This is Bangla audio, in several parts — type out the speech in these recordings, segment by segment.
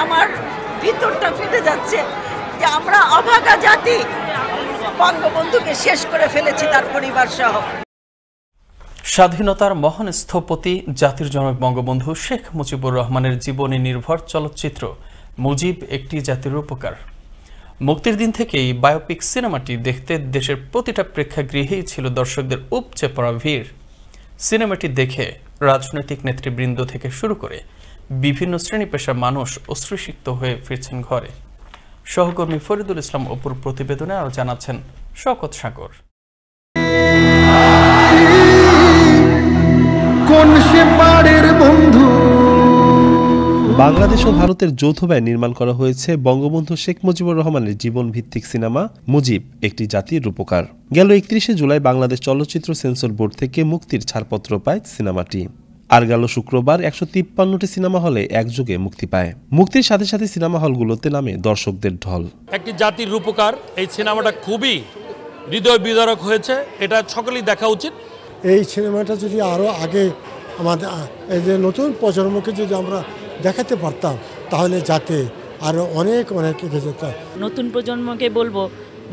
আমার ভিতরটা ফেটে যাচ্ছে যে আমরা অভাগা জাতি, বঙ্গবন্ধুকে শেষ করে ফেলেছি তার পরিবার সহ। স্বাধীনতার মহান স্থপতি জাতির জনক বঙ্গবন্ধু শেখ মুজিবুর রহমানের জীবনী নির্ভর চলচ্চিত্র মুজিব একটি জাতির উপকার মুক্তির দিন থেকেই বায়োপিক সিনেমাটি দেখতে দেশের প্রতিটা প্রেক্ষাগৃহেই ছিল দর্শকদের উপচে পড়া ভিড়। সিনেমাটি দেখে রাজনৈতিক নেতৃবৃন্দ থেকে শুরু করে বিভিন্ন শ্রেণী পেশার মানুষ অশ্রুসিক্ত হয়ে ফিরছেন ঘরে। সহকর্মী ফরিদুল ইসলাম অপুর প্রতিবেদনে আরও জানাচ্ছেন শওকত সাগর। বাংলাদেশ ও ভারতের যৌথ ব্যয়ে নির্মাণ করা হয়েছে বঙ্গবন্ধু শেখ মুজিবুর রহমানের জীবন ভিত্তিক সিনেমা মুজিব একটি জাতির রূপকার। গেল 31শে জুলাই বাংলাদেশ চলচ্চিত্র সেন্সর বোর্ড থেকে মুক্তির ছাড়পত্র পায় সিনেমাটি। আর গেল শুক্রবার 153টি সিনেমা হলে একযোগে মুক্তি পায়। মুক্তির সাথে সাথে সিনেমা হলগুলোতে নামে দর্শকদের ঢল। একটি জাতির রূপকার এই সিনেমাটা খুবই হৃদয় বিদারক হয়েছে, এটা সকলেই দেখা উচিত। এই সিনেমাটা যদি আরও আগে আমাদের এই যে নতুন প্রজন্মকে যদি আমরা দেখাতে পারতাম তাহলে যাতে আরও অনেক এগিয়ে যেত। নতুন প্রজন্মকে বলবো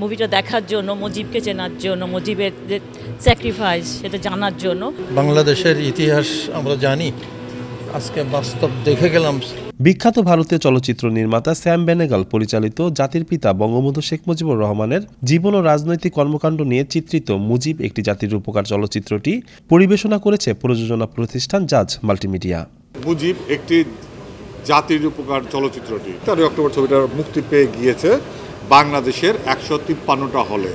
মুভিটা দেখার জন্য, মুজিবকে চেনার জন্য, মুজিবের যে স্যাক্রিফাইস সেটা জানার জন্য। বাংলাদেশের ইতিহাস আমরা জানি, আজকে বাস্তব দেখে গেলাম। বিখ্যাত ভারতীয় চলচ্চিত্র নির্মাতা স্যাম বেনেগাল পরিচালিত জাতির পিতা বঙ্গবন্ধু শেখ মুজিবুর রহমানের জীবন ও রাজনৈতিক কর্মকাণ্ড নিয়ে চিত্রিত মুজিব একটি জাতির উপকার চলচ্চিত্রটি পরিবেশনা করেছে প্রযোজনা প্রতিষ্ঠান জাজ মাল্টিমিডিয়া। মুজিব একটি জাতির উপকার চলচ্চিত্রটি 13 অক্টোবর ছবিটা মুক্তি পেয়ে গিয়েছে বাংলাদেশের 153টা হলে।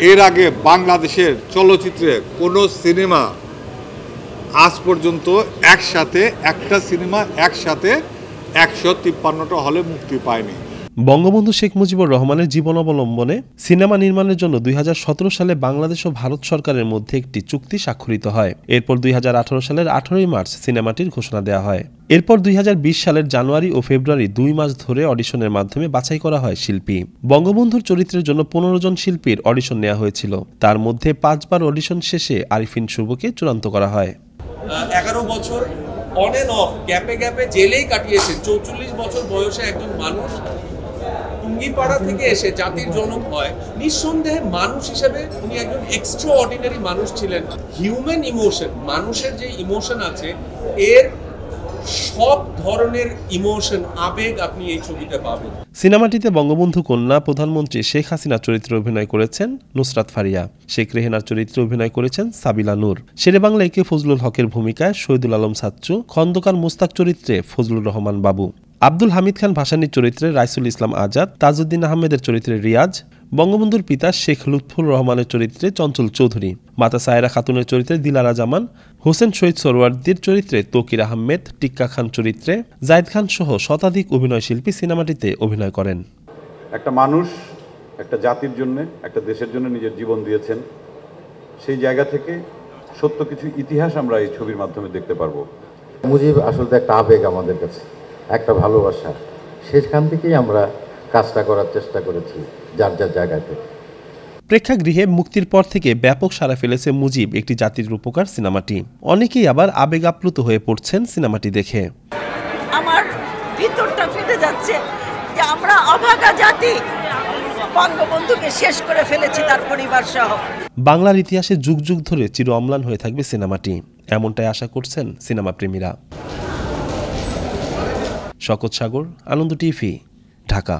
এর আগে বাংলাদেশের চলচ্চিত্রে কোনো সিনেমা আজ পর্যন্ত একটা সিনেমা একসাথে 153টা হলে মুক্তি পায়নি। বঙ্গবন্ধু শেখ মুজিবুর রহমানের জীবন অবলম্বনে সিনেমা নির্মাণের জন্য 2017 সালে বাংলাদেশ ও ভারত সরকারের মধ্যে একটি চুক্তি স্বাক্ষরিত হয়। এরপর 2018 সালের 18 মার্চ সিনেমাটির ঘোষণা দেওয়া হয়। এরপর 2020 সালের জানুয়ারি ও ফেব্রুয়ারি 2 মাস ধরে অডিশনের মাধ্যমে বাছাই করা হয় শিল্পী। বঙ্গবন্ধুর চরিত্রের জন্য 15 জন শিল্পীর অডিশন নেওয়া হয়েছিল। তার মধ্যে 5 বার অডিশন শেষে আরিফিন শুভকে চূড়ান্ত করা হয়। 11 বছর অন এন্ড অফ গ্যাপে জেলেই কাটিয়েছেন। 44 বছর বয়সে একজন মানুষ টুঙ্গিপাড়া থেকে এসে জাতির জনক হয়। নিঃসন্দেহে মানুষ হিসেবে উনি একজন এক্সট্রা অর্ডিনারি মানুষ ছিলেন। হিউম্যান ইমোশন, মানুষের যে ইমোশন আছে, এর সব ধরনের ইমোশন, আবেগ আপনি এই ছবিতে পাবেন। সিনেমাটিতে বঙ্গবন্ধু কন্যা প্রধানমন্ত্রী শেখ হাসিনার চরিত্রে অভিনয় করেছেন নুসরাত ফারিয়া, শেখ রেহেনার চরিত্রে অভিনয় করেছেন সাবিলা নূর, শেরে বাংলা একে ফজলুল হকের ভূমিকায় শহীদুল আলম সাচ্চু, খন্দকার মোস্তাক চরিত্রে ফজলুর রহমান বাবু, আব্দুল হামিদ খান ভাসানীর চরিত্রে রাইসুল ইসলাম আজাদ, তাজউদ্দিন আহমেদের চরিত্রে রিয়াজ, বঙ্গবন্ধুর পিতা শেখ লুৎফুর রহমানের চরিত্রে চঞ্চল চৌধুরী, মাতা সায়রা খাতুনের চরিত্রে দিলারা জামান, হোসেন শহীদ সরওয়ার্দির চরিত্রে তৌকির আহমেদ, টিক্কা খান চরিত্রে জায়েদ খান সহ শতাধিক অভিনয়শিল্পী সিনেমাটিতে অভিনয় করেন। একটা মানুষ একটা জাতির জন্য, একটা দেশের জন্য নিজের জীবন দিয়েছেন। সেই জায়গা থেকে সত্য কিছু ইতিহাস আমরা এই ছবির মাধ্যমে দেখতে পারবো। মুজিব আসলে একটা আবেগ আমাদের কাছে, একটা ভালোবাসা। সেখান থেকেই আমরা কাজটা করার চেষ্টা করেছি যার যার জায়গাতে। প্রেক্ষাগৃহে মুক্তির পর থেকে ব্যাপক সাড়া ফেলেছে মুজিব একটি জাতির রূপকার সিনেমাটি। অনেকেই আবার আবেগ আপ্লুত হয়ে পড়ছেন সিনেমাটি দেখে। আমার ভিতরটা ফেটে যাচ্ছে যে আমরা অভাগা জাতি, বঙ্গবন্ধুকে শেষ করে ফেলেছি তার পরিবার সহ। বাংলার ইতিহাসে যুগ যুগ ধরে চির অম্লান হয়ে থাকবে সিনেমাটি, এমনটাই আশা করছেন সিনেমা প্রেমীরা। শওকত সাগর, আনন্দ টিভি, ঢাকা।